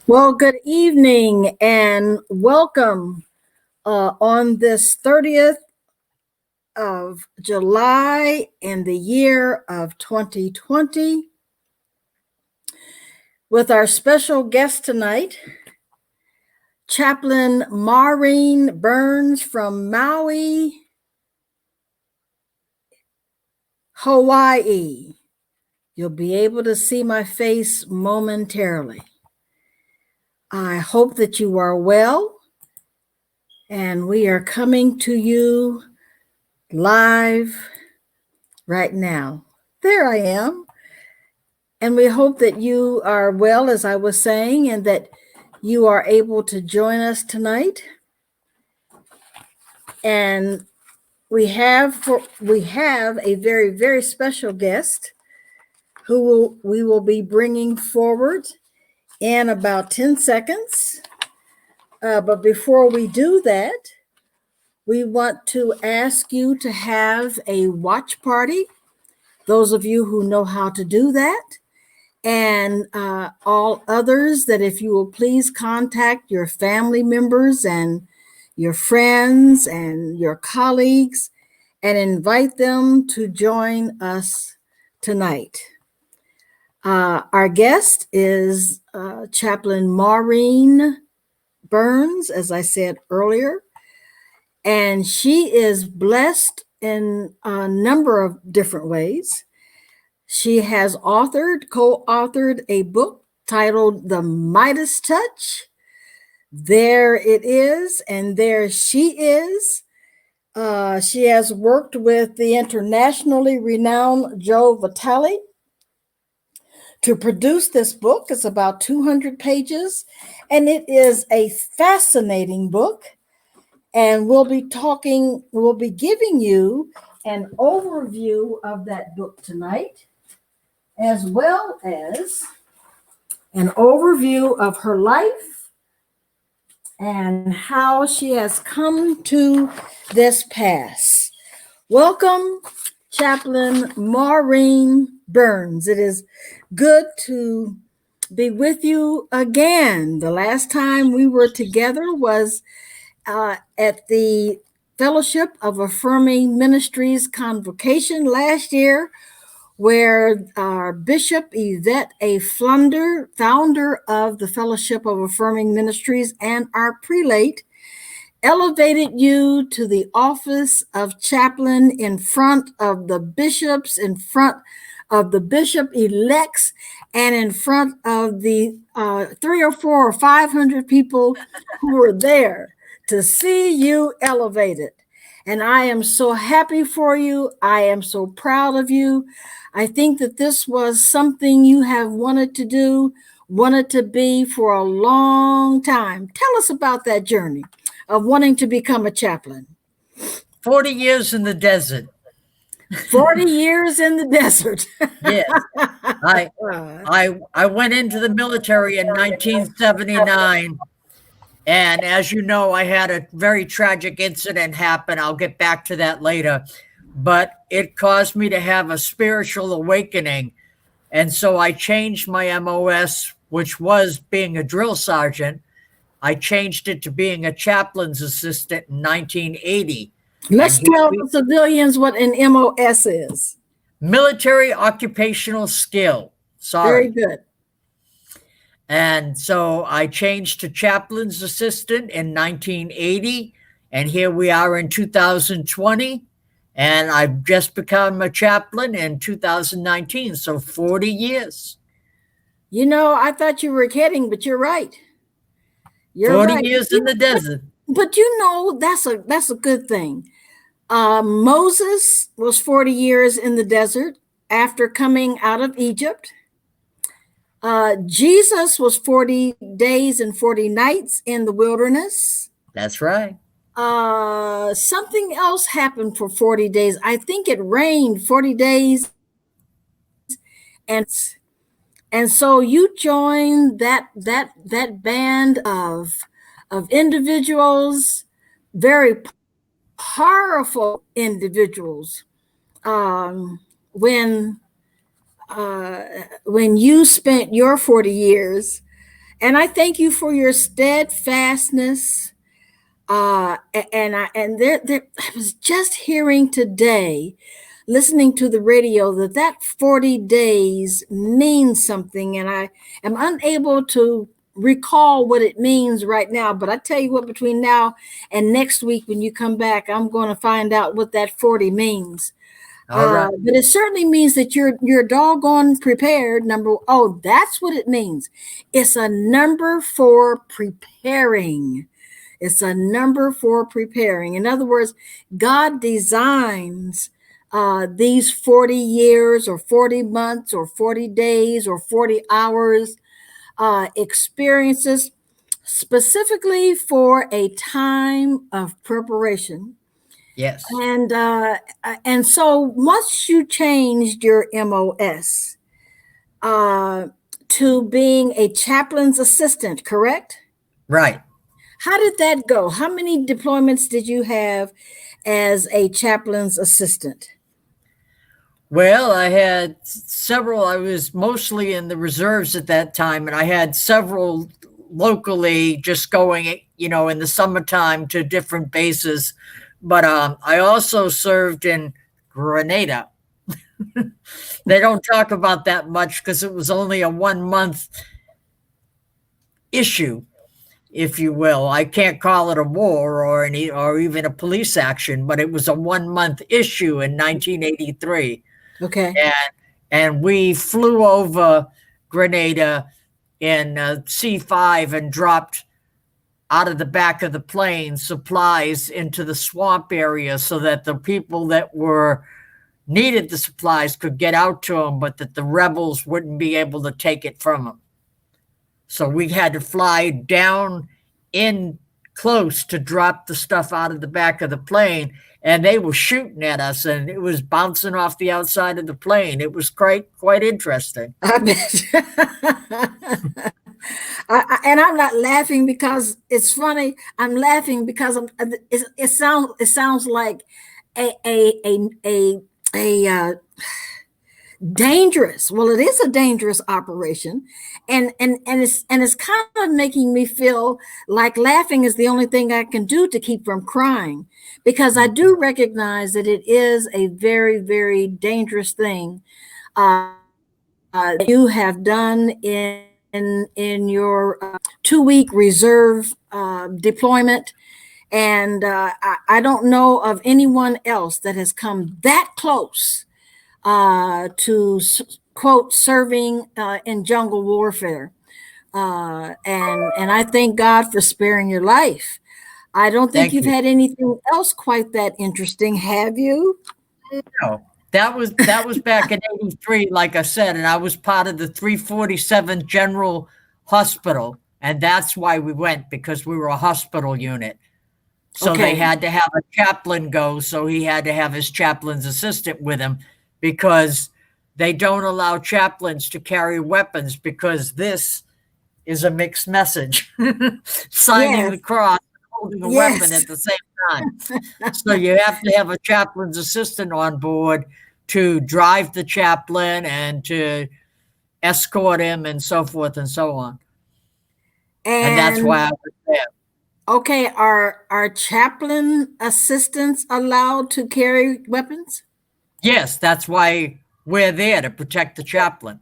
Well, good evening and welcome on this 30th of July in the year of 2020 with our special guest tonight, Chaplain Maureen Burns from Maui, Hawaii. You'll be able to see my face momentarily. I hope that you are well, and we are coming to you live right now. There I am. And we hope that you are well, as I was saying, and that you are able to join us tonight. And we have a very, very special guest who we will be bringing forward in about 10 seconds. But before we do that, we want to ask you to have a watch party, those of you who know how to do that, and all others, that if you will please contact your family members and your friends and your colleagues and invite them to join us tonight. Our guest is Chaplain Maureen Burns, as I said earlier, and she is blessed in a number of different ways. She has co-authored a book titled The MIDAS Touch. There it is, and there she is. She has worked with the internationally renowned Joe Vitale to produce this book. It's about 200 pages, and it is a fascinating book. And we'll be giving you an overview of that book tonight, as well as an overview of her life and how she has come to this pass. Welcome, Chaplain Maureen Burns. It is good to be with you again. The last time we were together was at the Fellowship of Affirming Ministries convocation last year, where our Bishop Yvette A. Flunder, founder of the Fellowship of Affirming Ministries, and our prelate, elevated you to the office of chaplain in front of the bishops, in front of the bishop-elects, and in front of the 300 or 400 or 500 people who were there to see you elevated. And I am so happy for you. I am so proud of you. I think that this was something you have wanted to do, wanted to be for a long time. Tell us about that journey of wanting to become a chaplain. 40 years in the desert. 40 years in the desert. Yes. I went into the military in 1979. And as you know, I had a very tragic incident happen. I'll get back to that later. But it caused me to have a spiritual awakening. And so I changed my MOS, which was being a drill sergeant. I changed it to being a chaplain's assistant in 1980. Let's tell the civilians what an MOS is. Military occupational skill. Sorry. Very good. And so I changed to chaplain's assistant in 1980. And here we are in 2020. And I've just become a chaplain in 2019. So 40 years. You know, I thought you were kidding, but you're right. You're 40 right. Years in the desert. But you know, that's a good thing. Moses was 40 years in the desert after coming out of Egypt. Jesus was 40 days and 40 nights in the wilderness. That's right. Something else happened for 40 days. I think it rained 40 days. And so you joined that band of individuals, very powerful individuals. When you spent your 40 years And I thank you for your steadfastness. I was just hearing today, listening to the radio, that 40 days means something, and I am unable to recall what it means right now. But I tell you what, between now and next week, when you come back, I'm going to find out what that 40 means. All right. But it certainly means that you're doggone prepared. That's what it means. It's a number for preparing. It's a number for preparing. In other words, God designs these 40 years or 40 months or 40 days or 40 hours experiences specifically for a time of preparation. Yes. And so once you changed your MOS to being a chaplain's assistant, correct? Right. How did that go? How many deployments did you have as a chaplain's assistant? Well, I had several. I was mostly in the reserves at that time, and I had several locally just going, in the summertime to different bases. But I also served in Grenada. They don't talk about that much because it was only a 1 month issue, if you will. I can't call it a war or even a police action, but it was a 1 month issue in 1983. Okay. And we flew over Grenada in C5 and dropped out of the back of the plane supplies into the swamp area so that the people that needed the supplies could get out to them, but that the rebels wouldn't be able to take it from them. So we had to fly down in close to drop the stuff out of the back of the plane, and they were shooting at us, and it was bouncing off the outside of the plane. It was quite interesting. I bet. And I'm not laughing because it's funny. I'm laughing because it sounds like a dangerous. Well, it is a dangerous operation, and it's kind of making me feel like laughing is the only thing I can do to keep from crying, because I do recognize that it is a very, very dangerous thing you have done in your 2-week reserve deployment. And I don't know of anyone else that has come that close to quote serving in jungle warfare, and I thank God for sparing your life. I don't think Thank you've you. had anything else quite that interesting, have you? No, that was back in '83, like I said, and I was part of the 347th General Hospital, and that's why we went, because we were a hospital unit. So they Okay. had to have a chaplain go, so he had to have his chaplain's assistant with him, because they don't allow chaplains to carry weapons, because this is a mixed message. Signing Yes. the cross, holding a Yes. weapon at the same time. So you have to have a chaplain's assistant on board to drive the chaplain and to escort him and so forth and so on. And that's why I was there. Okay, are chaplain assistants allowed to carry weapons? Yes, that's why we're there, to protect the chaplain.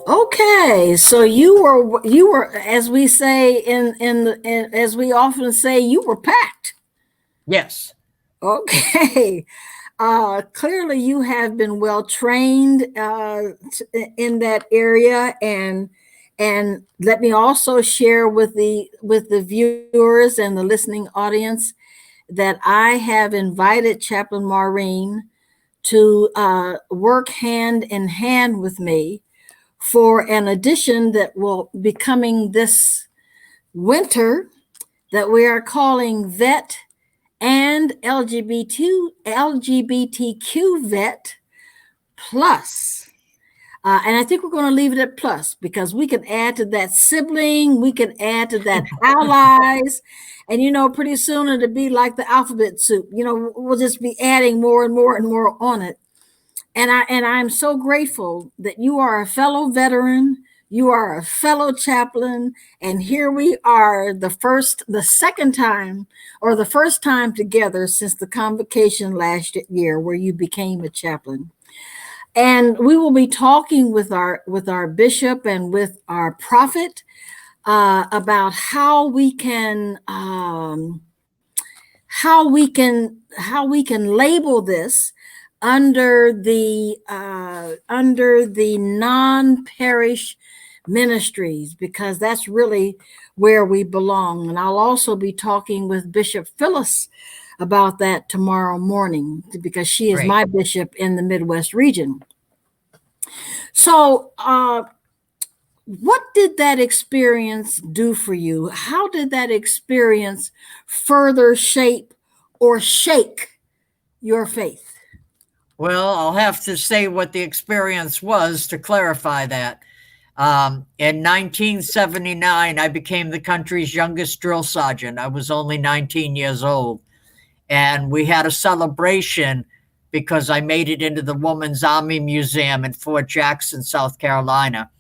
Okay, so you were, as we say as we often say, you were packed. Yes. Okay. Clearly you have been well trained in that area, and let me also share with the viewers and the listening audience that I have invited Chaplain Maureen to work hand in hand with me for an edition that will be coming this winter that we are calling Vet and LGBTQ Vet Plus. And I think we're going to leave it at plus, because we can add to that sibling, we can add to that allies, and pretty soon it'll be like the alphabet soup. We'll just be adding more and more and more on it. And I'm so grateful that you are a fellow veteran. You are a fellow chaplain, and here we are, the second time, or the first time together since the convocation last year where you became a chaplain. And we will be talking with our bishop and with our prophet about how we can label this under the non-parish ministries, because that's really where we belong. And I'll also be talking with Bishop Phyllis about that tomorrow morning, because she is Great. my bishop in the Midwest region. So what did that experience do for you? How did that experience further shape or shake your faith? Well, I'll have to say what the experience was to clarify that. In 1979, I became the country's youngest drill sergeant. I was only 19 years old. And we had a celebration because I made it into the Women's Army Museum in Fort Jackson, South Carolina.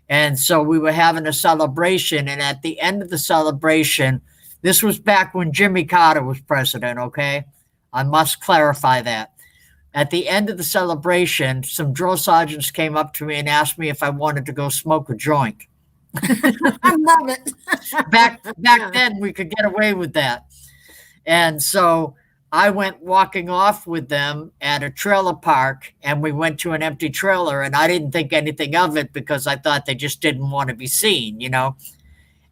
And so we were having a celebration. And at the end of the celebration, this was back when Jimmy Carter was president, okay? I must clarify that. At the end of the celebration, some drill sergeants came up to me and asked me if I wanted to go smoke a joint. I love it. Back then, we could get away with that. And so I went walking off with them at a trailer park, and we went to an empty trailer, and I didn't think anything of it because I thought they just didn't want to be seen, you know.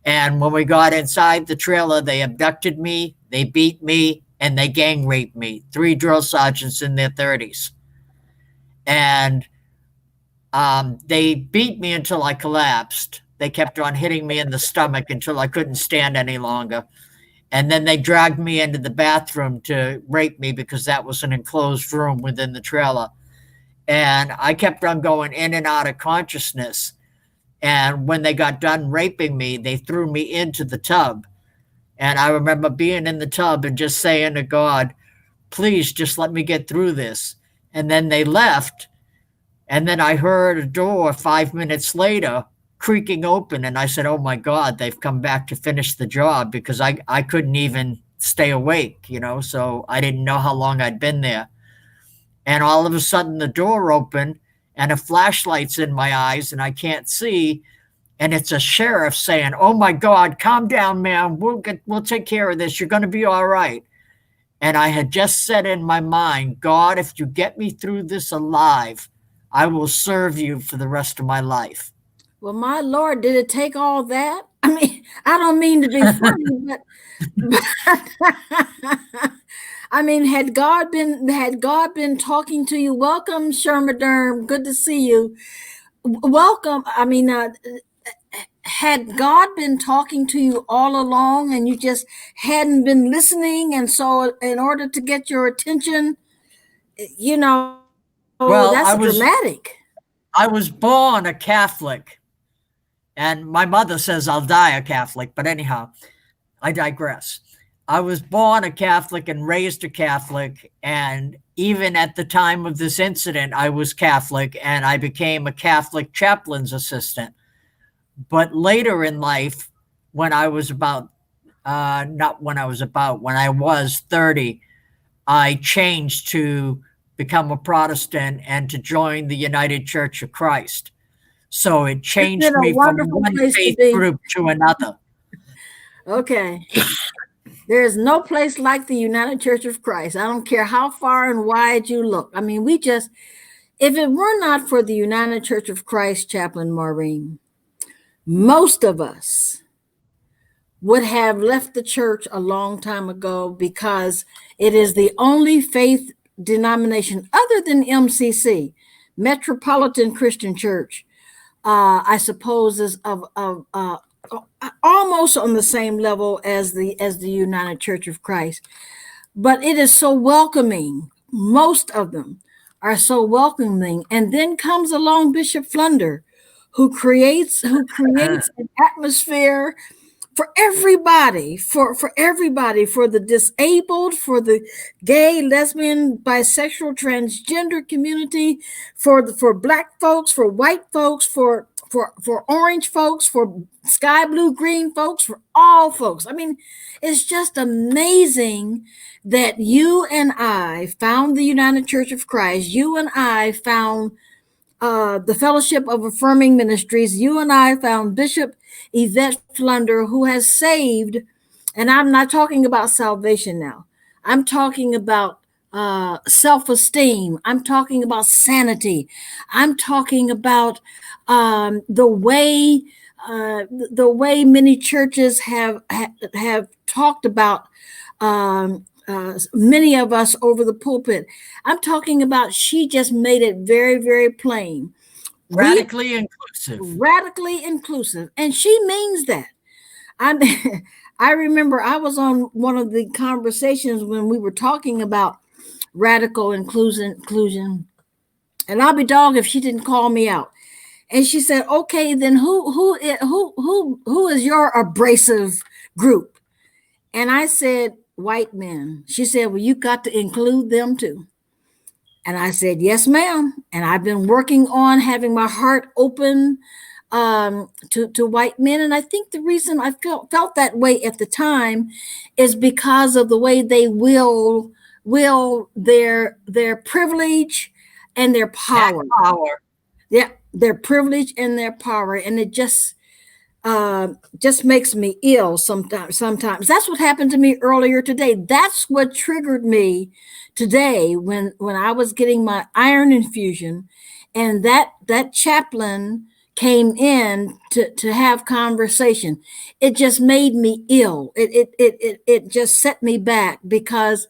And when we got inside the trailer, they abducted me, they beat me, and they gang raped me. 3 drill sergeants in their 30s. And they beat me until I collapsed. They kept on hitting me in the stomach until I couldn't stand any longer. And then they dragged me into the bathroom to rape me because that was an enclosed room within the trailer. And I kept on going in and out of consciousness. And when they got done raping me, they threw me into the tub. And I remember being in the tub and just saying to God, please just let me get through this. And then they left. And then I heard a door 5 minutes later creaking open. And I said, oh my God, they've come back to finish the job, because I couldn't even stay awake, you know, so I didn't know how long I'd been there. And all of a sudden the door opened and a flashlight's in my eyes and I can't see. And it's a sheriff saying, oh my God, calm down, man. We'll take care of this. You're going to be all right. And I had just said in my mind, God, if you get me through this alive, I will serve you for the rest of my life. Well, my Lord, did it take all that? I mean, I don't mean to be funny, but I mean, had God been talking to you? Welcome, Shermaderm. Good to see you. Welcome. I mean, had God been talking to you all along and you just hadn't been listening? And so in order to get your attention, you know, well, that's dramatic. I was born a Catholic, and my mother says I'll die a Catholic, but anyhow, I digress. I was born a Catholic and raised a Catholic, and even at the time of this incident, I was Catholic, and I became a Catholic chaplain's assistant. But later in life, when I was when I was 30, I changed to become a Protestant and to join the United Church of Christ. So it changed me from one faith group to another. Okay. There is no place like the United Church of Christ. I don't care how far and wide you look. I mean, if it were not for the United Church of Christ, Chaplain Maureen, most of us would have left the church a long time ago, because it is the only faith denomination other than MCC, Metropolitan Christian Church, I suppose is of almost on the same level as the United Church of Christ. But it is so welcoming. Most of them are so welcoming. And then comes along Bishop Flunder, who creates an atmosphere for everybody, for everybody, for the disabled, for the gay, lesbian, bisexual, transgender community, for Black folks, for white folks, for for orange folks, for sky blue green folks, for all folks. I mean, it's just amazing that you and I found the United Church of Christ. You and I found the Fellowship of Affirming Ministries. You and I found Bishop Yvette Flunder, who has saved, and I'm not talking about salvation now. I'm talking about self-esteem. I'm talking about sanity. I'm talking about the way many churches have talked about many of us over the pulpit. I'm talking about she just made it very, very plain. Radically inclusive. Radically inclusive. And she means that. I remember I was on one of the conversations when we were talking about radical inclusion. And I'll be dogged if she didn't call me out. And she said, "Okay, then who is your abrasive group?" And I said, "White men." She said, "Well, you got to include them too." And I said, "Yes, ma'am." And I've been working on having my heart open to white men. And I think the reason I felt that way at the time is because of the way they will their privilege and their power. Yeah, their privilege and their power. And it just makes me ill sometimes. That's what happened to me earlier today. That's what triggered me today when I was getting my iron infusion, and that chaplain came in to have conversation. It just made me ill. It just set me back because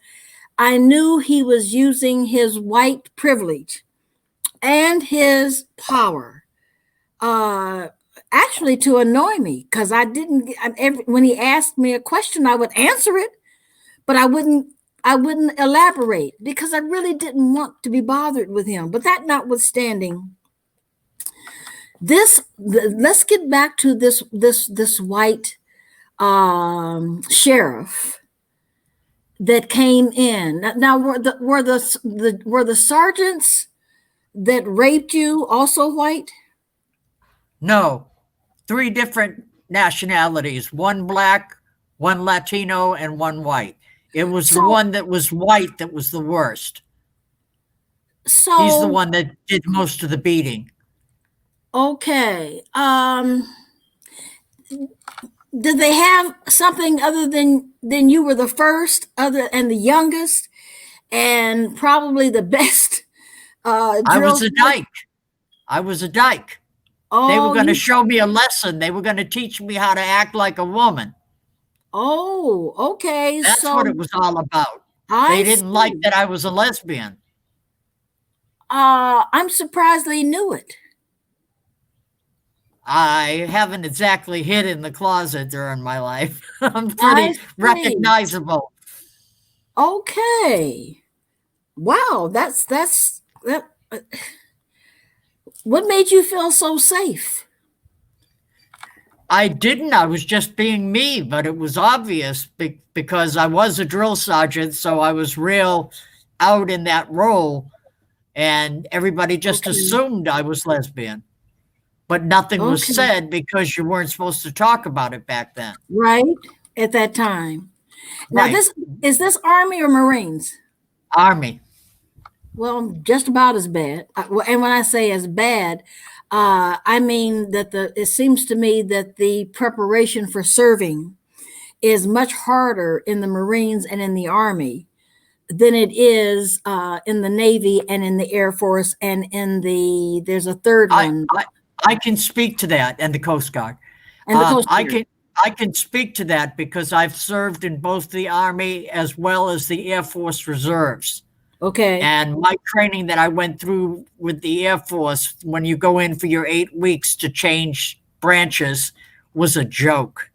I knew he was using his white privilege and his power actually to annoy me, because when he asked me a question, I would answer it, but I wouldn't elaborate because I really didn't want to be bothered with him. But that notwithstanding, let's get back to this white sheriff that came in. Now were the sergeants that raped you also white? No, 3 different nationalities, 1 black, 1 Latino, and 1 white. It was the one that was white that was the worst. So he's the one that did most of the beating. Okay. Did they have something other than you were the first, other and the youngest, and probably the best? I was a dyke. Oh, they were going to show me a lesson. They were going to teach me how to act like a woman. Oh, okay. That's what it was all about. They didn't like that I was a lesbian. I'm surprised they knew it. I haven't exactly hid in the closet during my life. I'm pretty recognizable. Okay. Wow, that's that. What made you feel so safe? I didn't. I was just being me, but it was obvious because I was a drill sergeant, so I was real out in that role, and everybody just assumed I was lesbian. But nothing was said because you weren't supposed to talk about it back then. Right, at that time. Now, is this Army or Marines? Army. Well, just about as bad. And when I say as bad, I mean that it seems to me that the preparation for serving is much harder in the Marines and in the Army than it is in the Navy and in the Air Force and there's a third one. I can speak to that, and the Coast Guard. And the Coast Guard. I can speak to that because I've served in both the Army as well as the Air Force Reserves. Okay. And my training that I went through with the Air Force, when you go in for your 8 weeks to change branches, was a joke.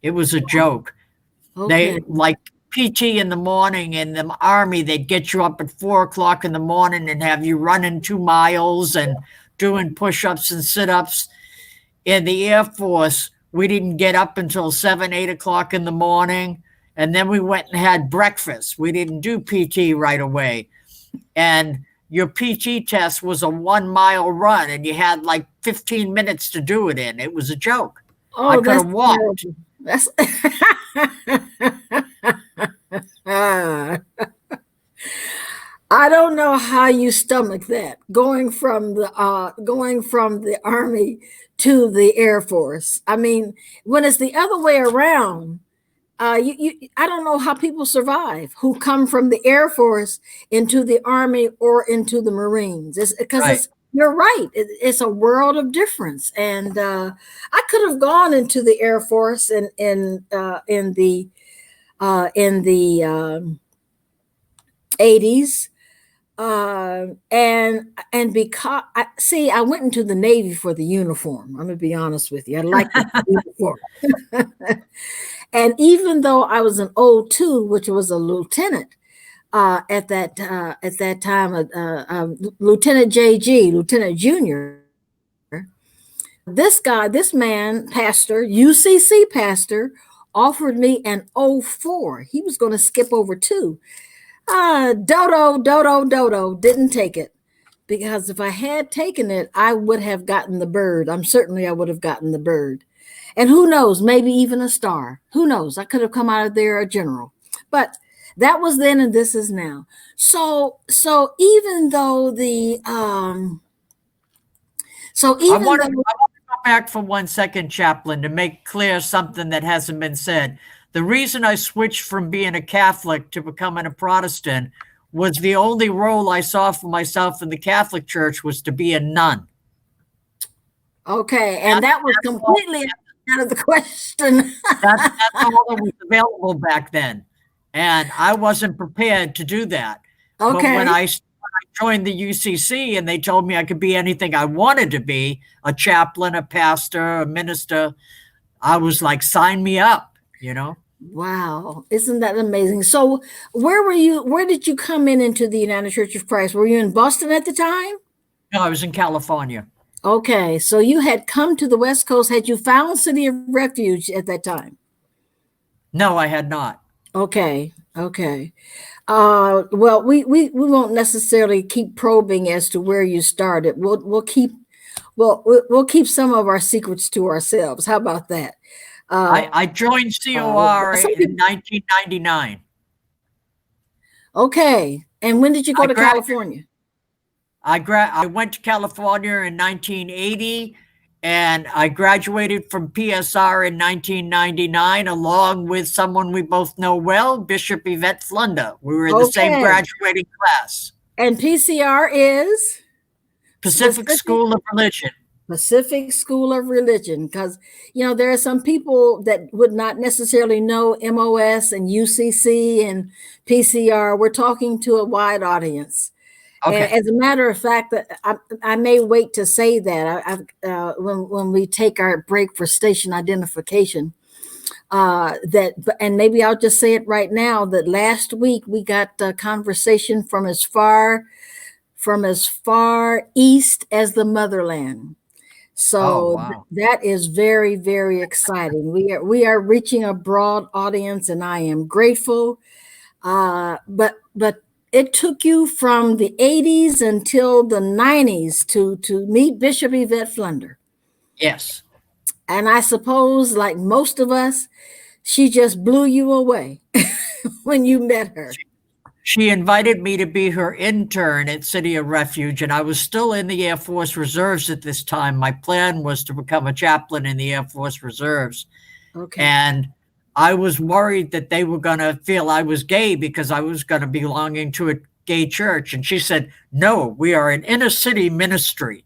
It was a joke. Okay. They like PT in the morning in the Army, they'd get you up at 4:00 in the morning and have you running 2 miles and doing push-ups and sit-ups. In the Air Force, we didn't get up until 7, 8 o'clock in the morning. And then we went and had breakfast. We didn't do PT right away. And your PT test was a 1 mile run and you had like 15 minutes to do it in. It was a joke. I Oh, could that's have walked. terrible. That's I don't know how you stomach that, going from the Army to the Air Force. I mean, when it's the other way around, I don't know how people survive who come from the Air Force into the Army or into the Marines. It's because Right. you're right. It's a world of difference. And I could have gone into the Air Force in the 80s. And because I went into the Navy for the uniform. I'm gonna be honest with you. I liked the uniform. And even though I was an O2, which was a lieutenant at that time, Lieutenant JG, Lieutenant Junior, this man, pastor, UCC pastor, offered me an O4. He was going to skip over 2. Dodo, didn't take it. Because if I had taken it, I would have gotten the bird. I would have gotten the bird. And who knows, maybe even a star. Who knows? I could have come out of there a general. But that was then and this is now. So even though the I want to go back for 1 second, Chaplain, to make clear something that hasn't been said. The reason I switched from being a Catholic to becoming a Protestant was the only role I saw for myself in the Catholic Church was to be a nun. Okay, and that was completely out of the question. That's all that was available back then. And I wasn't prepared to do that. Okay. But when I joined the UCC and they told me I could be anything I wanted to be, a chaplain, a pastor, a minister, I was like, sign me up, you know? Wow. Isn't that amazing? So where did you come into the United Church of Christ? Were you in Boston at the time? No, I was in California. Okay. So you had come to the West Coast. Had you found City of Refuge at that time? No, I had not. Okay. Well, we won't necessarily keep probing as to where you started. We'll keep some of our secrets to ourselves. How about that? I joined COR in 1999. Okay. And when did you go to California? I went to California in 1980, and I graduated from PSR in 1999, along with someone we both know well, Bishop Yvette Flunder. We were in the same graduating class. And PCR is? Pacific School of Religion. Pacific School of Religion, because there are some people that would not necessarily know MOS and UCC and PCR. We're talking to a wide audience. Okay. And as a matter of fact, I may wait to say that when we take our break for station identification. And maybe I'll just say it right now that last week we got a conversation from as far east as the motherland. So that is very, very exciting. We are reaching a broad audience, and I am grateful. But it took you from the 80s until the 90s to meet Bishop Yvette Flunder. Yes. And I suppose, like most of us, she just blew you away when you met her. She invited me to be her intern at City of Refuge, and I was still in the Air Force Reserves at this time. My plan was to become a chaplain in the Air Force Reserves. Okay. And I was worried that they were going to feel I was gay because I was going to be belonging to a gay church. And she said, no, we are an inner city ministry.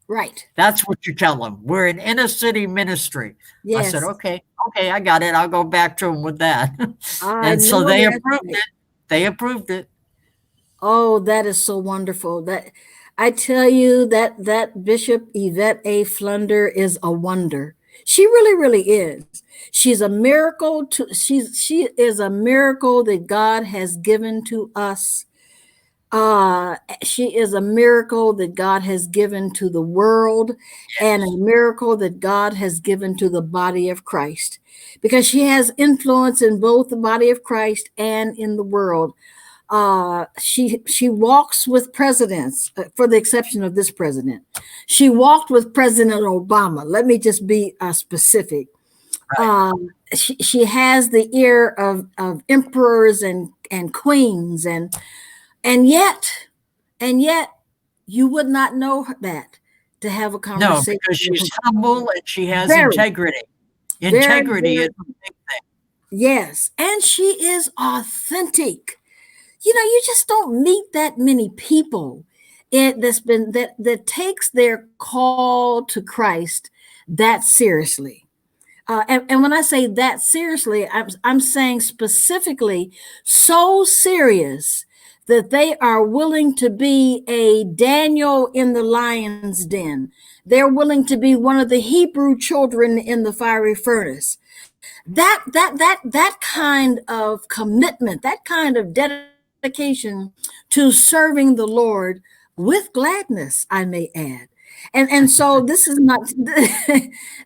Right. That's what you tell them. We're an inner city ministry. Yes. I said, okay, I got it. I'll go back to them with that. And so they approved it. They approved it. Oh, that is so wonderful. That I tell you that Bishop Yvette A. Flunder is a wonder. She really, really is. She's a miracle. She is a miracle that God has given to us. She is a miracle that God has given to the world, and a miracle that God has given to the body of Christ, because she has influence in both the body of Christ and in the world. She walks with presidents, for the exception of this president. She walked with President Obama. Let me just be specific. Right. She has the ear of emperors and queens, and yet you would not know that to have a No, conversation because with she's her. humble and she has Very, integrity. very, Integrity very, is a big thing. yes. And she is authentic. You just don't meet that many people that takes their call to Christ that seriously. And when I say that seriously, I'm saying specifically so serious that they are willing to be a Daniel in the lion's den. They're willing to be one of the Hebrew children in the fiery furnace. That kind of commitment, that kind of dedication to serving the Lord with gladness, I may add. And so this is not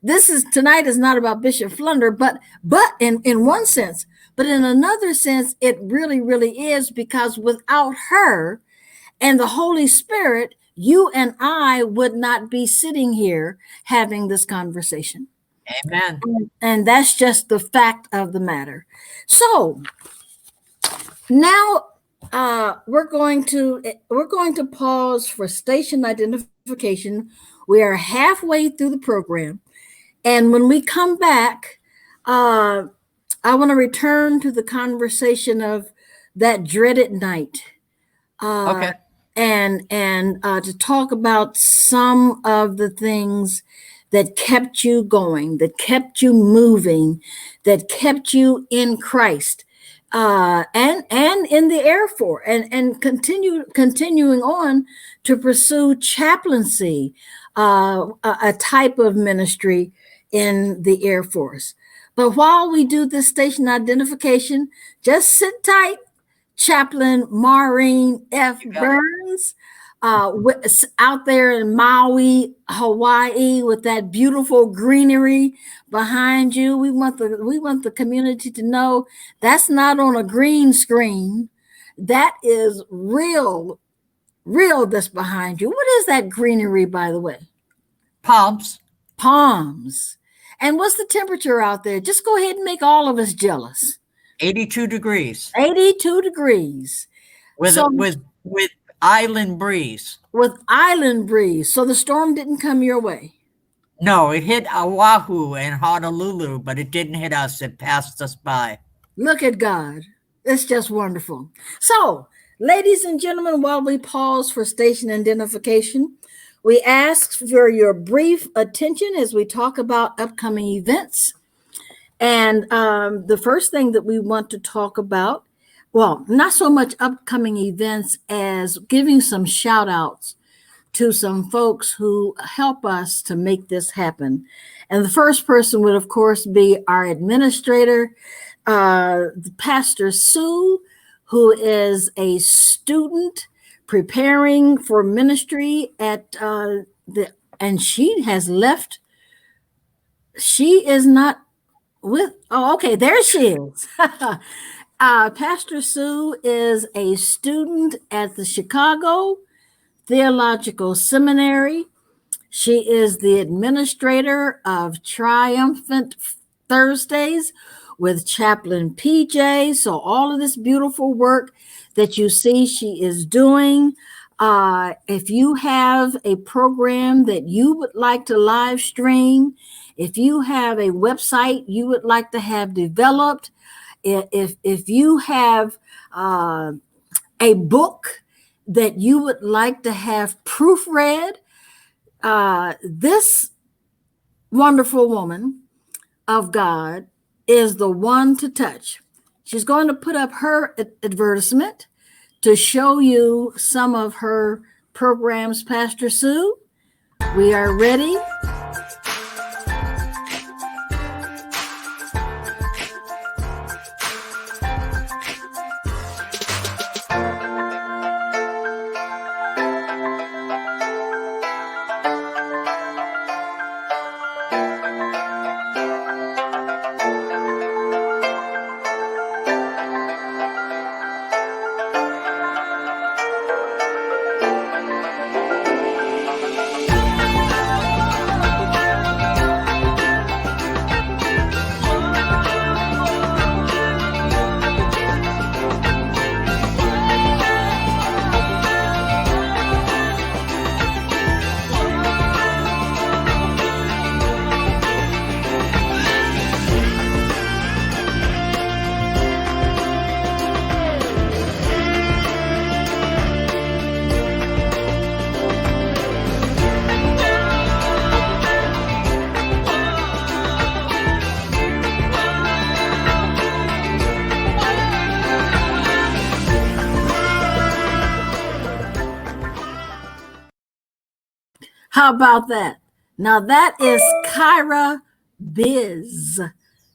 this is tonight is not about Bishop Flunder, but in one sense, but in another sense, it really, really is, because without her and the Holy Spirit, you and I would not be sitting here having this conversation. Amen. And that's just the fact of the matter. So now we're going to pause for station identification. We are halfway through the program, and when we come back, I want to return to the conversation of that dreaded night, Okay. and to talk about some of the things that kept you going, that kept you moving, that kept you in Christ, and in the Air Force, and continuing on to pursue chaplaincy, a type of ministry in the Air Force. But while we do this station identification, just sit tight. Chaplain Maureen F. You got it. Burns, out there in Maui, Hawaii, with that beautiful greenery behind you. We want the community to know that's not on a green screen. That is real, real. That's behind you. What is that greenery, by the way? Palms. Palms. And what's the temperature out there? Just go ahead and make all of us jealous. 82 degrees 82 degrees. with So with island breeze. with island breeze. So the storm didn't come your way. No, it hit Oahu and Honolulu, but it didn't hit us. It passed us by. Look at God. It's just wonderful. So, ladies and gentlemen, while we pause for station identification, we ask for your brief attention as we talk about upcoming events. And the first thing that we want to talk about, well, not so much upcoming events as giving some shout outs to some folks who help us to make this happen. And the first person would, of course, be our administrator, Pastor Sue, who is a student preparing for ministry and she has left. She is not okay, there she is. Pastor Sue is a student at the Chicago Theological Seminary. She is the administrator of Triumphant Thursdays with Chaplain PJ. So all of this beautiful work that you see she is doing. If you have a program that you would like to live stream, if you have a website you would like to have developed, if you have a book that you would like to have proofread, this wonderful woman of God is the one to touch. She's going to put up her advertisement to show you some of her programs. Pastor Sue, we are ready. How about that? Now that is Kyra Biz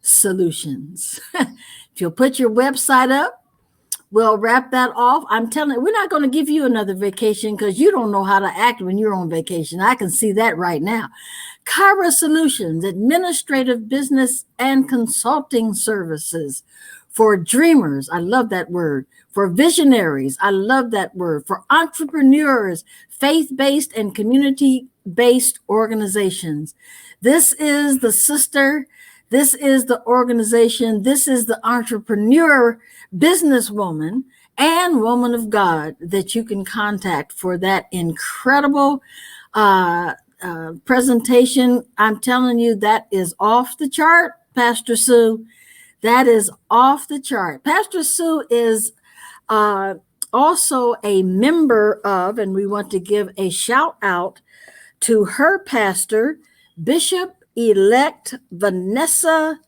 Solutions. If you'll put your website up, we'll wrap that off. I'm telling you, we're not going to give you another vacation because you don't know how to act when you're on vacation. I can see that right now. Kyra Solutions, administrative business and consulting services for dreamers. I love that word. For visionaries. I love that word. For entrepreneurs, faith-based and community-based organizations. This is the sister. This is the organization. This is the entrepreneur, businesswoman, and woman of God that you can contact for that incredible presentation. I'm telling you, that is off the chart, Pastor Sue. That is off the chart. Pastor Sue is also a member of, and we want to give a shout out to her pastor, Bishop-elect Vanessa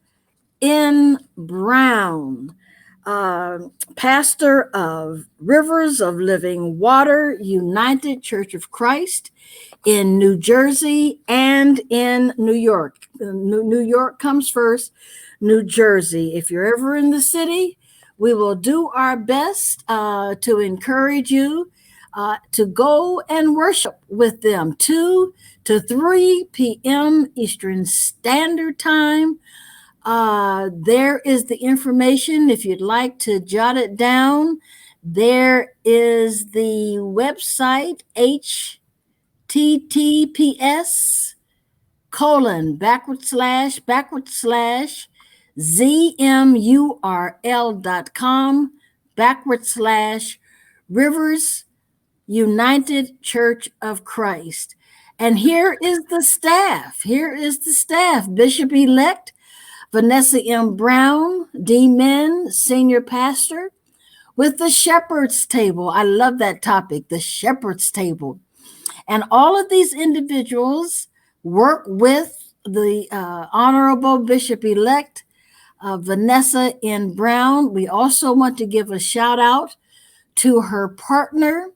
N. Brown, pastor of Rivers of Living Water United Church of Christ in New Jersey and in New York. New York comes first, New Jersey. If you're ever in the city, we will do our best to encourage you to go and worship with them 2 to 3 p.m. Eastern Standard Time. There is the information if you'd like to jot it down. There is the website, https://zmurl.com/Rivers United Church of Christ. And here is the staff. Here is the staff. Bishop-elect Vanessa M. Brown, D-Min, senior pastor, with the shepherd's table. I love that topic, the shepherd's table. And all of these individuals work with the Honorable Bishop-elect Vanessa N. Brown. We also want to give a shout out to her partner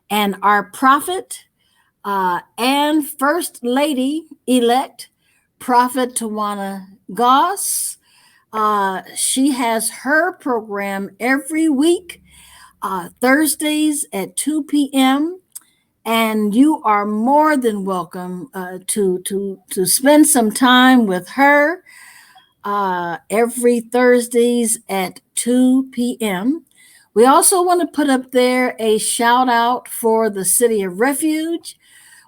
and our prophet and First Lady-elect, Prophet Tawana Goss. She has her program every week, Thursdays at 2 p.m., and you are more than welcome to spend some time with her every Thursdays at 2 p.m. We also want to put up there a shout out for the City of Refuge,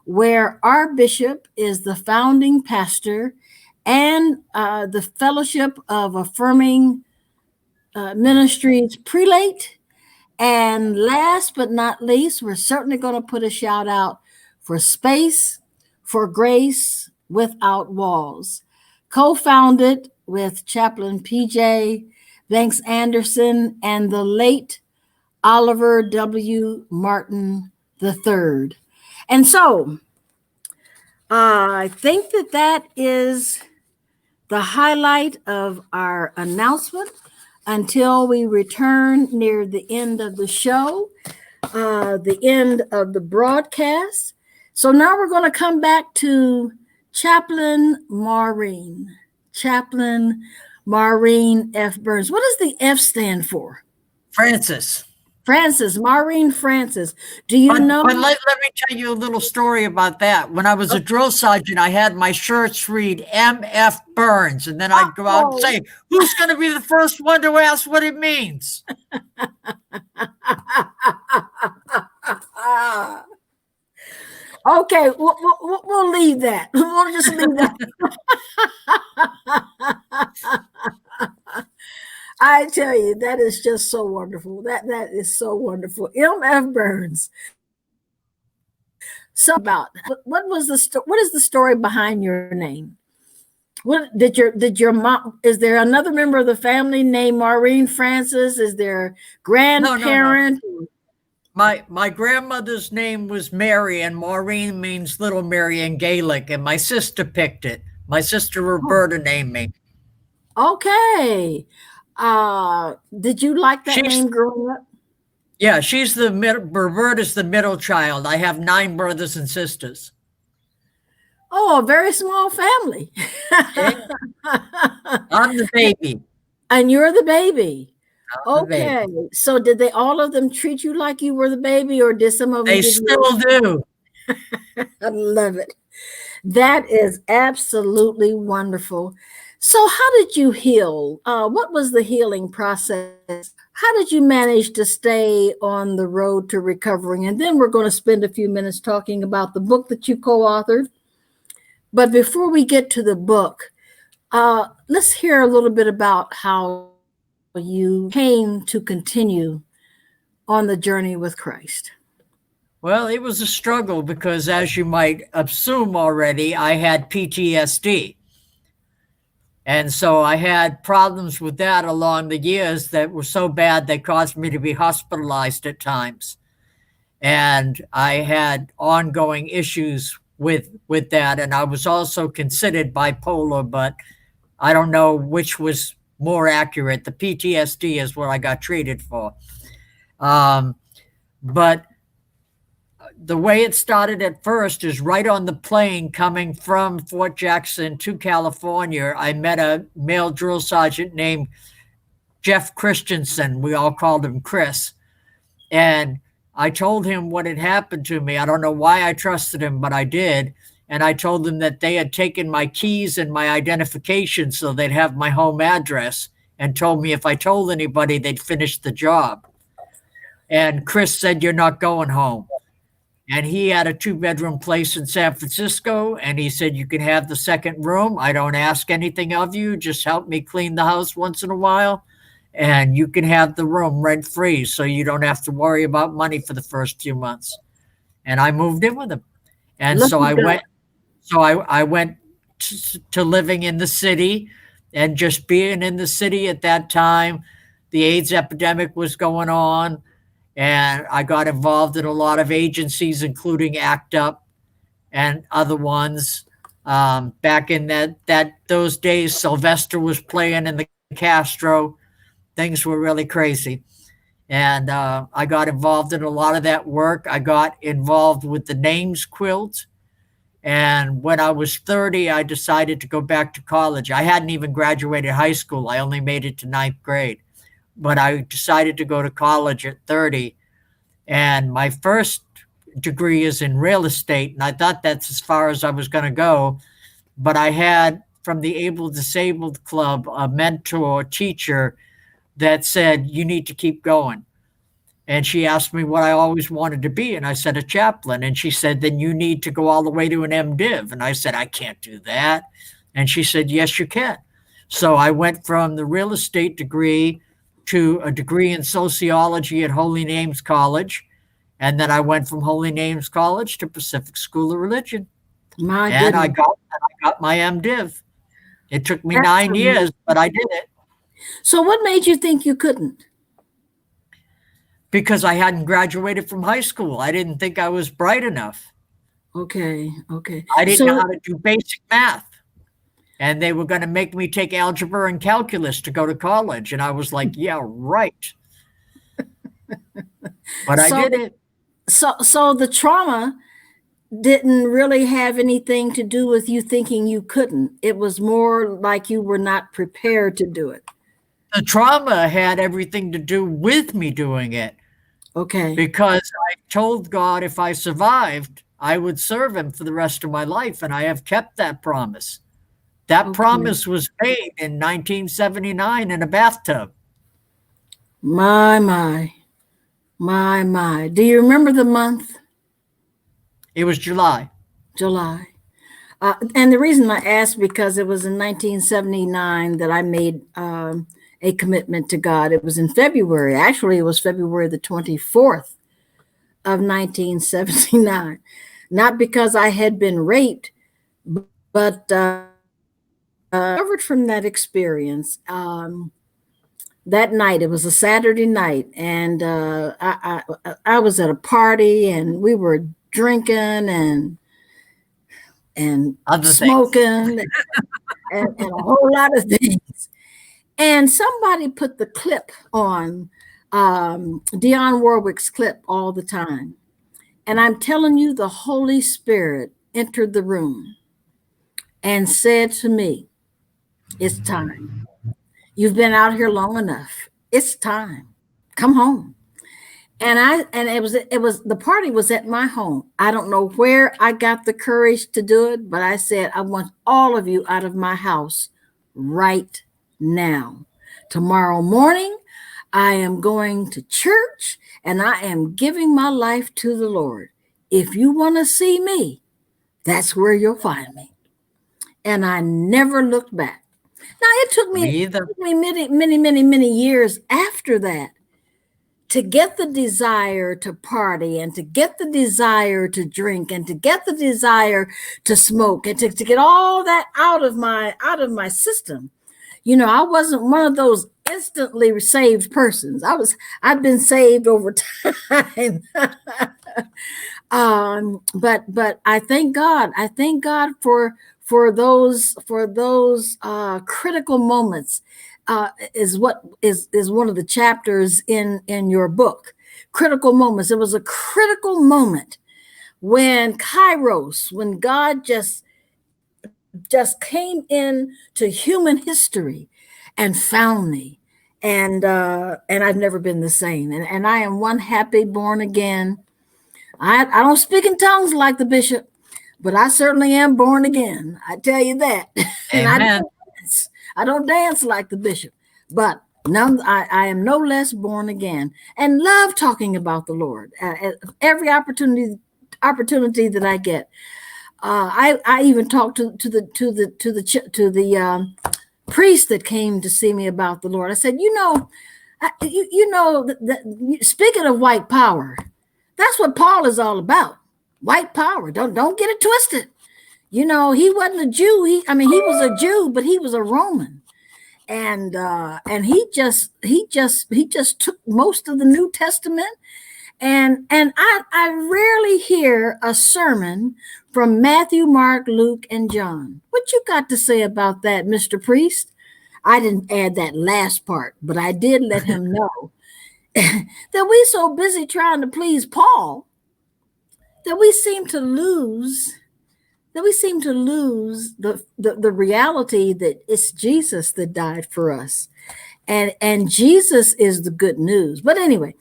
where our bishop is the founding pastor, and the Fellowship of Affirming Ministries prelate. And last but not least, we're certainly going to put a shout out for Space for Grace Without Walls, co-founded with Chaplain PJ Banks Anderson and the late Oliver W. Martin III. And so I think that is the highlight of our announcement until we return near the end of the show, the end of the broadcast. So now we're going to come back to Chaplain Maureen. Chaplain Maureen F. Burns. What does the F stand for? Francis. Francis, Maureen Francis. Do you know? But let me tell you a little story about that. When I was a drill sergeant, I had my shirts read M.F. Burns, and then I'd go out and say, who's going to be the first one to ask what it means? Okay, we'll leave that. We'll just leave that. I tell you, that is just so wonderful. That is so wonderful. M.F. Burns. So about what is the story behind your name? What did your mom? Is there another member of the family named Maureen Francis? Is there a grandparent? No. My grandmother's name was Mary, and Maureen means Little Mary in Gaelic, and my sister picked it. My sister Roberta named me. Okay. Did you like that name growing up? Yeah, Roberta's the middle child. I have 9 brothers and sisters. Oh, a very small family. Yeah, I'm the baby. And you're the baby. I'm the baby. Okay. So did they all of them treat you like you were the baby, or did some of them They give you still do. I love it. That is absolutely wonderful. So how did you heal? What was the healing process? How did you manage to stay on the road to recovering? And then we're going to spend a few minutes talking about the book that you co-authored. But before we get to the book, let's hear a little bit about how you came to continue on the journey with Christ. Well, it was a struggle because, as you might assume already, I had PTSD. And so I had problems with that along the years that were so bad they caused me to be hospitalized at times. And I had ongoing issues with that. And I was also considered bipolar, but I don't know which was more accurate. The PTSD is what I got treated for. But the way it started at first is right on the plane coming from Fort Jackson to California. I met a male drill sergeant named Jeff Christensen. We all called him Chris. And I told him what had happened to me. I don't know why I trusted him, but I did. And I told him that they had taken my keys and my identification so they'd have my home address, and told me if I told anybody, they'd finish the job. And Chris said, "You're not going home." And he had a 2-bedroom place in San Francisco. And he said, "You can have the second room. I don't ask anything of you. Just help me clean the house once in a while. And you can have the room rent free. So you don't have to worry about money for the first few months." And I moved in with him. And Look so at God. I went to living in the city, and just being in the city at that time. The AIDS epidemic was going on. And I got involved in a lot of agencies, including ACT UP and other ones. Back in those days, Sylvester was playing in the Castro. Things were really crazy. And I got involved in a lot of that work. I got involved with the names quilt. And when I was 30, I decided to go back to college. I hadn't even graduated high school. I only made it to 9th grade. But I decided to go to college at 30. And my first degree is in real estate. And I thought that's as far as I was going to go. But I had, from the Able Disabled Club, a mentor teacher that said, "You need to keep going." And she asked me what I always wanted to be. And I said, "A chaplain." And she said, "Then you need to go all the way to an MDiv." And I said, "I can't do that." And she said, "Yes, you can." So I went from the real estate degree to a degree in sociology at Holy Names College. And then I went from Holy Names College to Pacific School of Religion. My And I goodness. got my MDiv. It took me That's 9 years, amazing. but I did it So what made you think you couldn't? because I hadn't graduated from high school. I didn't think I was bright enough. Okay. Okay. I didn't know So how to do basic math. And they were going to make me take algebra and calculus to go to college. And I was like, yeah, right. But I so did it. so the trauma didn't really have anything to do with you thinking you couldn't. It was more like you were not prepared to do it. The trauma had everything to do with me doing it, Okay. because I told God if I survived, I would serve him for the rest of my life. And I have kept that promise. That Okay. promise was made in 1979 in a bathtub. My, my, my. Do you remember the month? It was July. July. And the reason I asked, because it was in 1979 that I made a commitment to God. It was in February. Actually, it was February the 24th of 1979. Not because I had been raped, but recovered from that experience. That night, it was a Saturday night, and I was at a party, and we were drinking and Other things. smoking and a whole lot of things. And somebody put the clip on, Dionne Warwick's clip all the time. And I'm telling you, the Holy Spirit entered the room. and said to me, it's time. You've been out here long enough. It's time. Come home. And it was the party was at my home. I don't know where I got the courage to do it, but I said, I want all of you out of my house right now. Tomorrow morning, I am going to church and I am giving my life to the Lord. If you want to see me, that's where you'll find me. And I never looked back. Now it took me many years after that to get the desire to party and to get the desire to drink and to get the desire to smoke and to get all that out of my system. You know, I wasn't one of those instantly saved persons. I've been saved over time. But I thank God. I thank God for those critical moments. Is what is one of the chapters in your book. Critical moments. It was a critical moment when Kairos, when God just came into human history and found me, and I've never been the same. And I am one happy born again. I don't speak in tongues like the bishop, but I certainly am born again. I tell you that. And Amen. I don't dance like the bishop, but I am no less born again and love talking about the Lord. Every opportunity that I get. I even talked to the priest that came to see me about the Lord. I said, speaking of white power, that's what Paul is all about. White power. Don't get it twisted. You know, he wasn't a Jew. He was a Jew, but he was a Roman. And he just took most of the New Testament. And I rarely hear a sermon from Matthew, Mark, Luke, and John. What you got to say about that, Mr. Priest? I didn't add that last part, but I did let him know that we so busy trying to please Paul that we seem to lose the reality that it's Jesus that died for us, and Jesus is the good news. But anyway,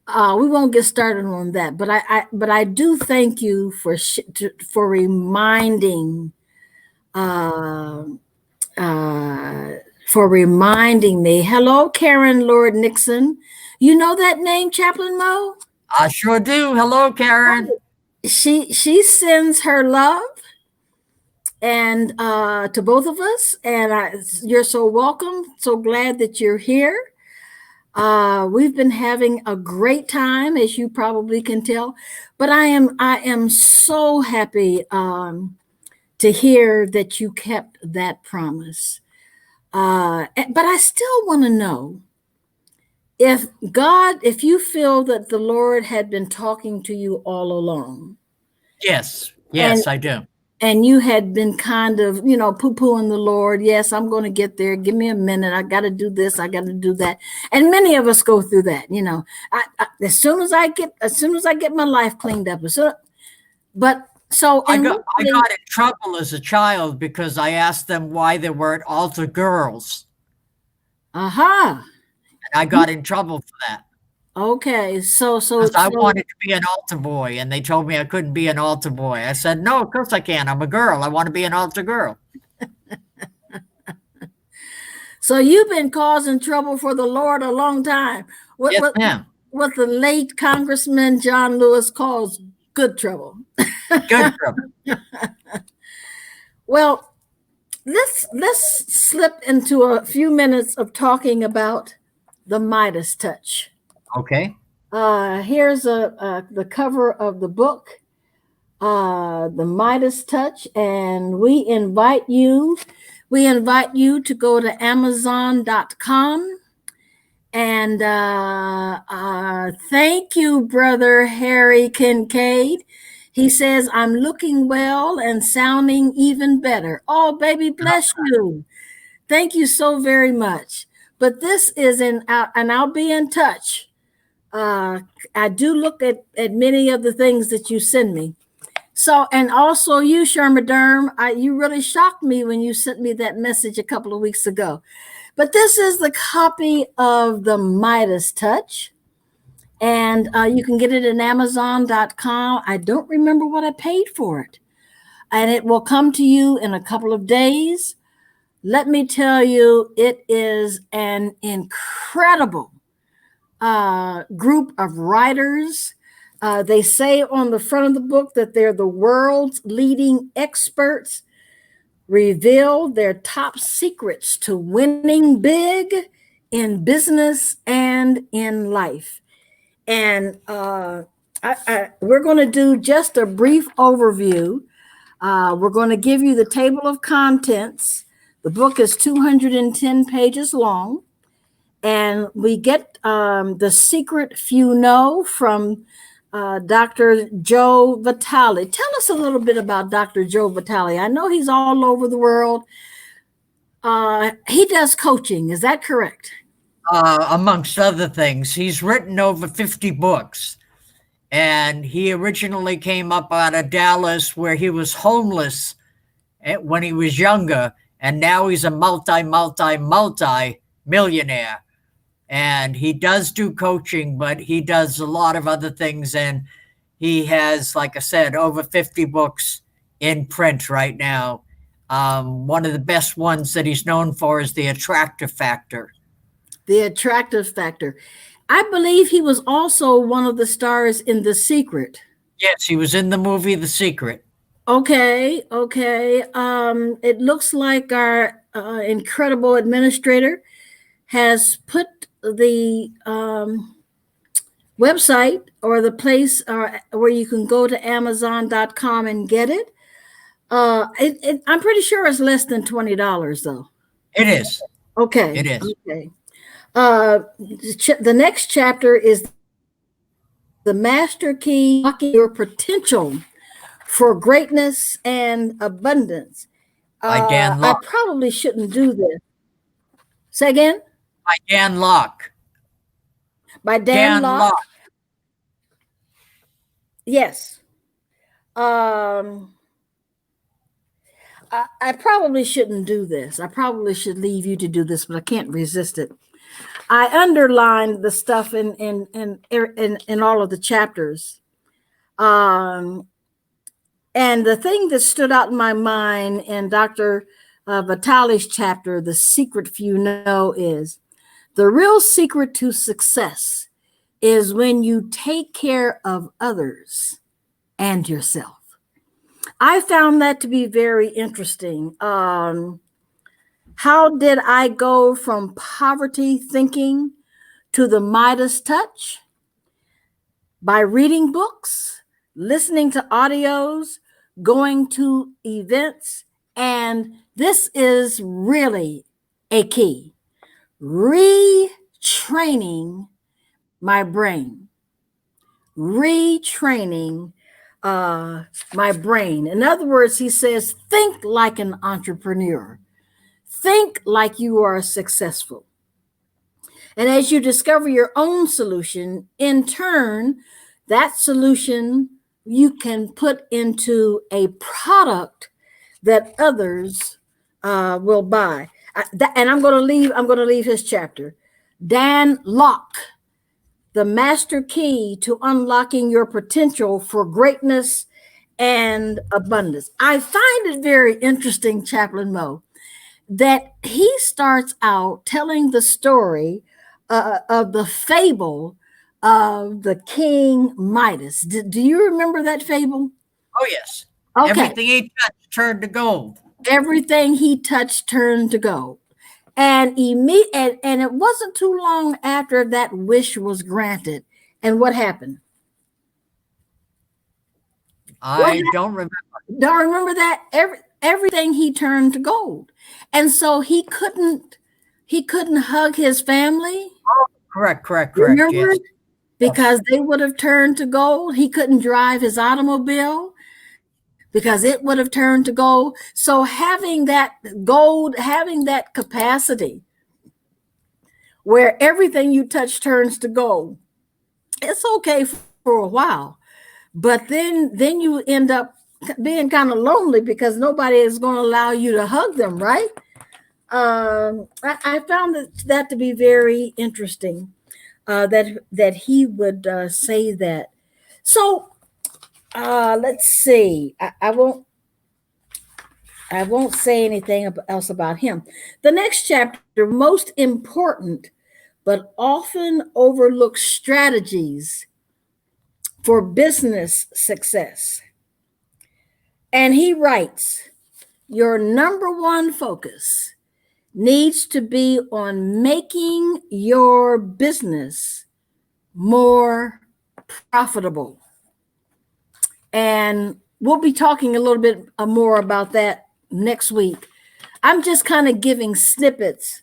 we won't get started on that. But I do thank you for reminding me. Hello, Karen Lord Nixon. You know that name, Chaplain Mo? I sure do. Hello, Karen. She sends her love and to both of us, and you're so welcome. So glad that you're here. We've been having a great time, as you probably can tell. But I am so happy to hear that you kept that promise. But I still want to know if you feel that the Lord had been talking to you all along. Yes, I do. And you had been kind of, poo-pooing the Lord. Yes, I'm going to get there. Give me a minute. I got to do this. I got to do that. And many of us go through that. As soon as I get my life cleaned up. I got in trouble as a child because I asked them why there weren't altar girls. And I got in trouble for that. Okay, so I wanted to be an altar boy, and they told me I couldn't be an altar boy. I said, no, of course I can. I'm a girl. I want to be an altar girl. So you've been causing trouble for the Lord a long time. Yes, ma'am. What the late Congressman John Lewis calls good trouble. Good trouble. Well, let's slip into a few minutes of talking about the Midas touch. Okay. Here's the cover of the book, The Midas Touch, and we invite you to go to Amazon.com. And thank you, Brother Harry Kincaid. He says, I'm looking well and sounding even better. Oh, baby, bless you. Thank you so very much. But this is and I'll be in touch. I do look at many of the things that you send me. So, and also you, Sherma Derm, you really shocked me when you sent me that message a couple of weeks ago. But this is the copy of the Midas Touch. And you can get it at Amazon.com. I don't remember what I paid for it. And it will come to you in a couple of days. Let me tell you, it is an incredible group of writers. They say on the front of the book that they're the world's leading experts, reveal their top secrets to winning big in business and in life. And we're going to do just a brief overview. We're going to give you the table of contents. The book is 210 pages long. And we get The Secret Few Know from Dr. Joe Vitale. Tell us a little bit about Dr. Joe Vitale. I know he's all over the world. He does coaching. Is that correct? Amongst other things. He's written over 50 books. And he originally came up out of Dallas, where he was homeless when he was younger. And now he's a multi millionaire. And he does do coaching, but he does a lot of other things. And he has, like I said, over 50 books in print right now. One of the best ones that he's known for is The Attractive Factor. The Attractive Factor. I believe he was also one of the stars in The Secret. Yes, he was in the movie The Secret. Okay. It looks like our incredible administrator has put the website or the place where you can go to Amazon.com and get it. I'm pretty sure it's less than $20 though. It is. Okay. It is. Okay. The next chapter is the Master Key, Unlocking Your Potential for Greatness and Abundance. By Dan Locke. I probably shouldn't do this. Say again? By Dan Locke. By Dan Locke. Yes. I probably shouldn't do this. I probably should leave you to do this, but I can't resist it. I underlined the stuff in all of the chapters. And the thing that stood out in my mind in Dr. Vitale's chapter, The Secret Few Know, is the real secret to success is when you take care of others and yourself. I found that to be very interesting. How did I go from poverty thinking to the Midas touch? By reading books, listening to audios, going to events, and this is really a key. Retraining my brain. Retraining my brain. In other words, he says, think like an entrepreneur. Think like you are successful. And as you discover your own solution, in turn, that solution you can put into a product that others will buy. And I'm going to leave his chapter. Dan Locke, The Master Key to Unlocking Your Potential for Greatness and Abundance. I find it very interesting, Chaplain Mo, that he starts out telling the story of the fable of the King Midas. Do you remember that fable? Oh, yes. Okay. Everything he touched turned to gold. Everything he touched turned to gold. And it wasn't too long after that wish was granted. And what happened? I don't remember. Don't remember that? Everything he turned to gold. And so he couldn't hug his family. Oh, correct. Remember? Yes. Because they would have turned to gold. He couldn't drive his automobile because it would have turned to gold. So having that gold, having that capacity where everything you touch turns to gold, it's okay for a while. But then you end up being kind of lonely because nobody is going to allow you to hug them, right? I found that to be very interesting. That he would say that. So let's see. I won't say anything else about him. The next chapter, most important but often overlooked strategies for business success. And he writes, your number one focus needs to be on making your business more profitable. And we'll be talking a little bit more about that next week. I'm just kind of giving snippets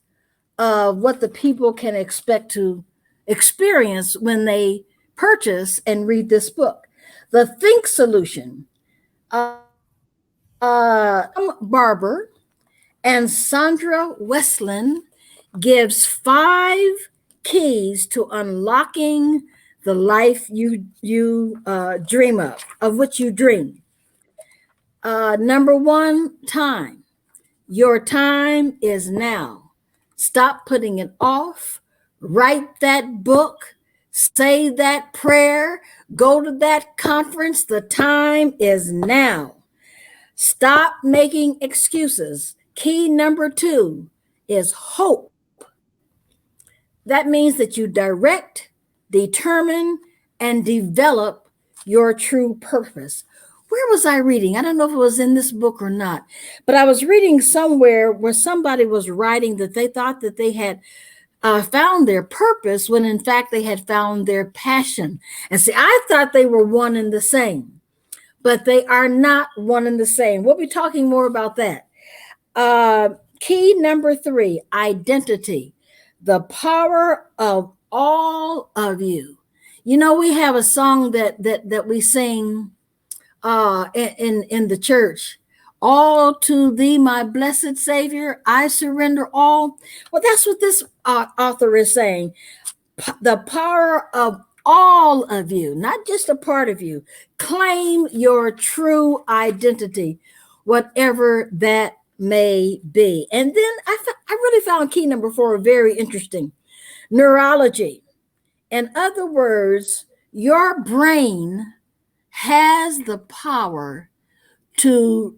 of what the people can expect to experience when they purchase and read this book. The Think Solution. Barber and Sandra Westlin gives 5 keys to unlocking the life you dream of which you dream. Number 1, time. Your time is now. Stop putting it off. Write that book. Say that prayer. Go to that conference. The time is now. Stop making excuses. Key number 2 is hope. That means that you direct, determine, and develop your true purpose. Where was I reading? I don't know if it was in this book or not, but I was reading somewhere where somebody was writing that they thought that they had found their purpose when in fact they had found their passion. And see, I thought they were one and the same, but they are not one and the same. We'll be talking more about that. Key number 3, identity, the power of all of you. You know, we have a song that we sing in the church. All to thee, my blessed Savior, I surrender all. Well, that's what this author is saying. The power of all of you, not just a part of you. Claim your true identity, whatever that may be. And then I really found key number 4 very interesting. Neurology. In other words, your brain has the power to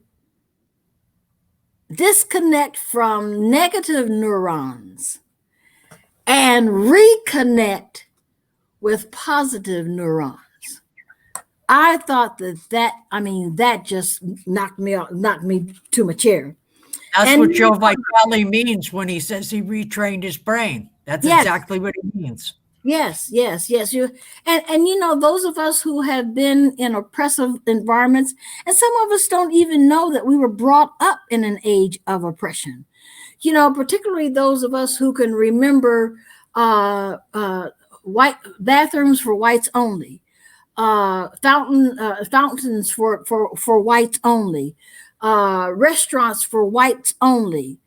disconnect from negative neurons and reconnect with positive neurons. I thought that just knocked me to my chair. That's what Joe Vitale means when he says he retrained his brain. That's exactly what he means. Yes. You and you know, those of us who have been in oppressive environments, and some of us don't even know that we were brought up in an age of oppression. You know, particularly those of us who can remember white bathrooms for whites only, fountains for whites only, restaurants for whites only.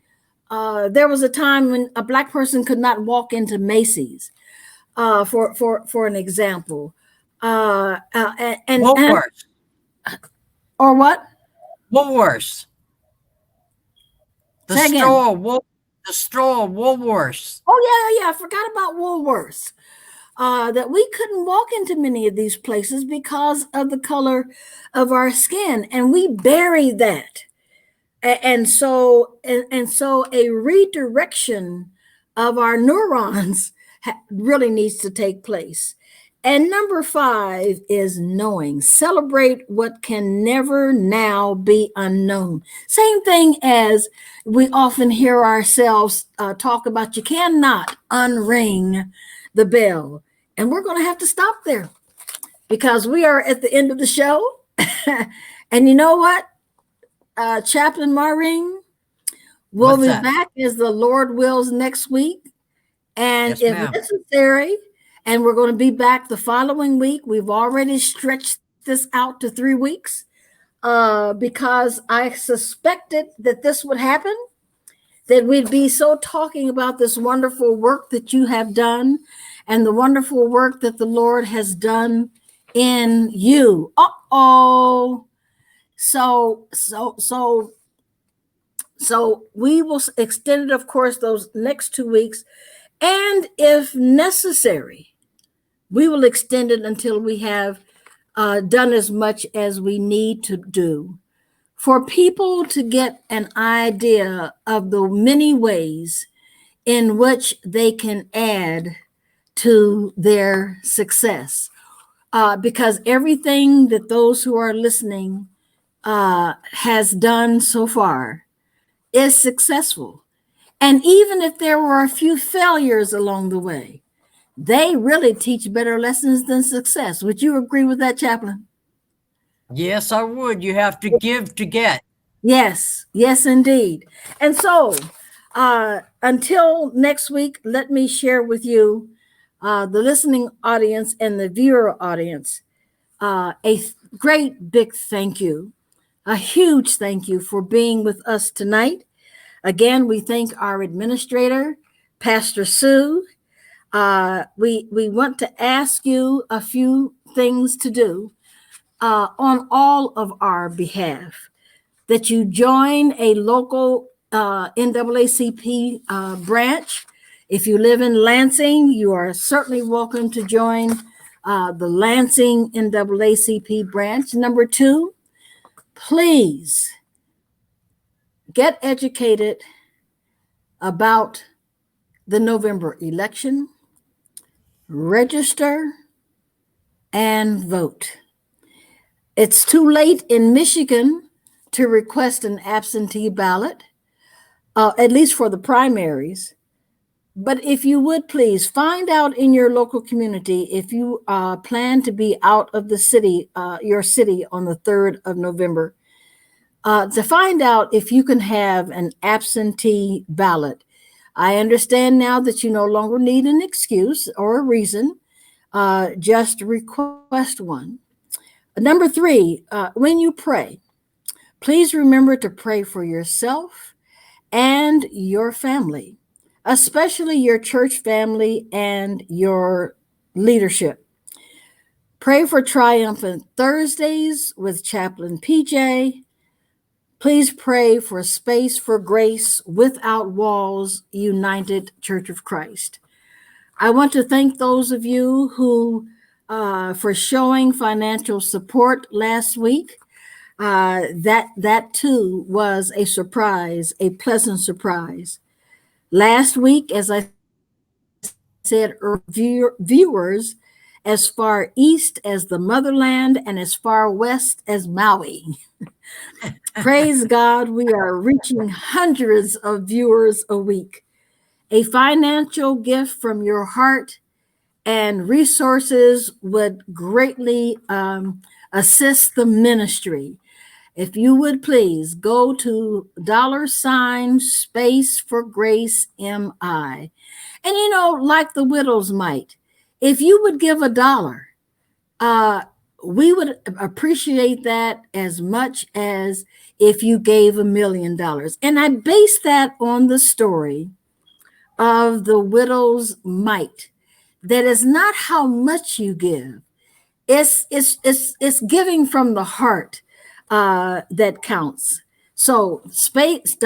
There was a time when a Black person could not walk into Macy's. For an example, and Woolworths. Or what? Woolworths. The store Woolworths. Oh yeah, I forgot about Woolworths. That we couldn't walk into many of these places because of the color of our skin, and we bury that. And so a redirection of our neurons really needs to take place. And number 5 is knowing. Celebrate what can never now be unknown. Same thing as we often hear ourselves talk about, you cannot unring the bell. And we're going to have to stop there because we are at the end of the show. And you know what? Chaplain Maureen, we'll be back as the Lord wills next week. And if necessary, and we're going to be back the following week. We've already stretched this out to 3 weeks because I suspected that this would happen, that we'd be so talking about this wonderful work that you have done and the wonderful work that the Lord has done in you. So we will extend it, of course, those next 2 weeks. And if necessary, we will extend it until we have done as much as we need to do for people to get an idea of the many ways in which they can add to their success. Because everything that those who are listening has done so far is successful. And even if there were a few failures along the way, they really teach better lessons than success. Would you agree with that, Chaplain? Yes, I would. You have to give to get. Yes, yes, indeed. And so, until next week, let me share with you, the listening audience and the viewer audience, great big thank you, a huge thank you for being with us tonight. Again, we thank our administrator, Pastor Sue. We want to ask you a few things to do on all of our behalf. That you join a local NAACP branch. If you live in Lansing, you are certainly welcome to join the Lansing NAACP branch. Number 2, please get educated about the November election, register, and vote. It's too late in Michigan to request an absentee ballot, at least for the primaries. But if you would please find out in your local community if you plan to be out of the city, your city, on the 3rd of November, to find out if you can have an absentee ballot. I understand now that you no longer need an excuse or a reason, just request one. Number 3, when you pray, please remember to pray for yourself and your family, especially your church family and your leadership. Pray for Triumphant Thursdays with Chaplain PJ. Please pray for Space for Grace Without Walls United Church of Christ. I want to thank those of you who for showing financial support last week. That too was a surprise, a pleasant surprise. Last week, as I said, viewers as far east as the motherland and as far west as Maui. Praise God, we are reaching hundreds of viewers a week. A financial gift from your heart and resources would greatly assist the ministry. If you would please go to $Space for Grace MI. And like the widow's mite, if you would give $1, we would appreciate that as much as if you gave $1 million. And I base that on the story of the widow's mite. That is not how much you give. It's giving from the heart that counts. So Space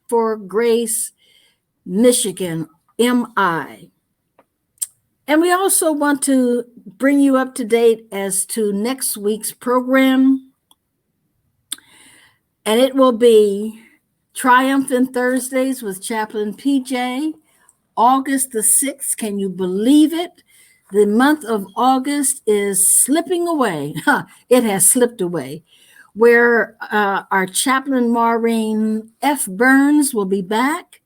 for Grace Michigan MI. And we also want to bring you up to date as to next week's program. And it will be Triumphant Thursdays with Chaplain PJ, August the 6th. Can you believe it? The month of August is slipping away. It has slipped away. Where our chaplain Maureen F. Burns will be back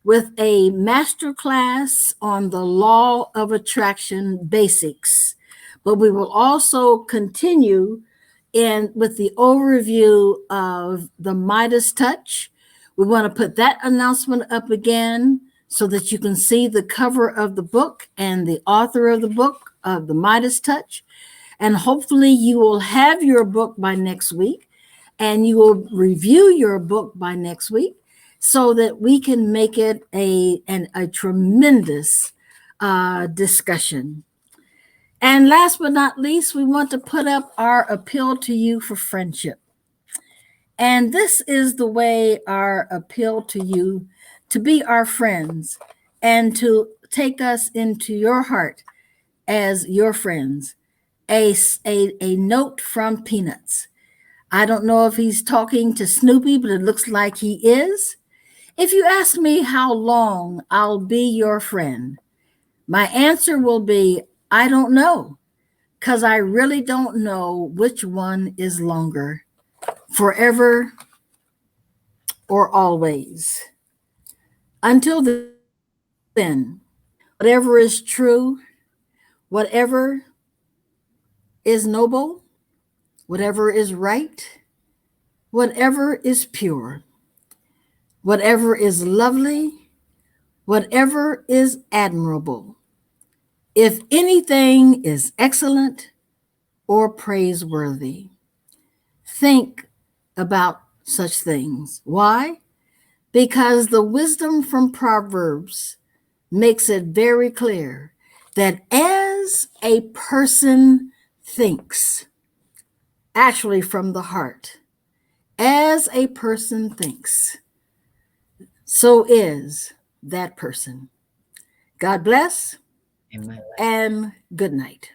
with a masterclass on the law of attraction basics. But we will also continue with the overview of the MIDAS touch. We want to put that announcement up again so that you can see the cover of the book and the author of the book of the MIDAS touch. And hopefully you will have your book by next week and you will review your book by next week so that we can make it a tremendous discussion. And last but not least, we want to put up our appeal to you for friendship. And this is the way our appeal to you to be our friends and to take us into your heart as your friends. A note from Peanuts. I don't know if he's talking to Snoopy, but it looks like he is. If you ask me how long I'll be your friend, my answer will be, I don't know, because I really don't know which one is longer, forever or always. Until then, whatever is true, whatever is noble, whatever is right, whatever is pure, whatever is lovely, whatever is admirable, if anything is excellent or praiseworthy, think about such things. Why? Because the wisdom from Proverbs makes it very clear that as a person thinks, actually from the heart, as a person thinks, so is that person. God bless. Amen. And good night.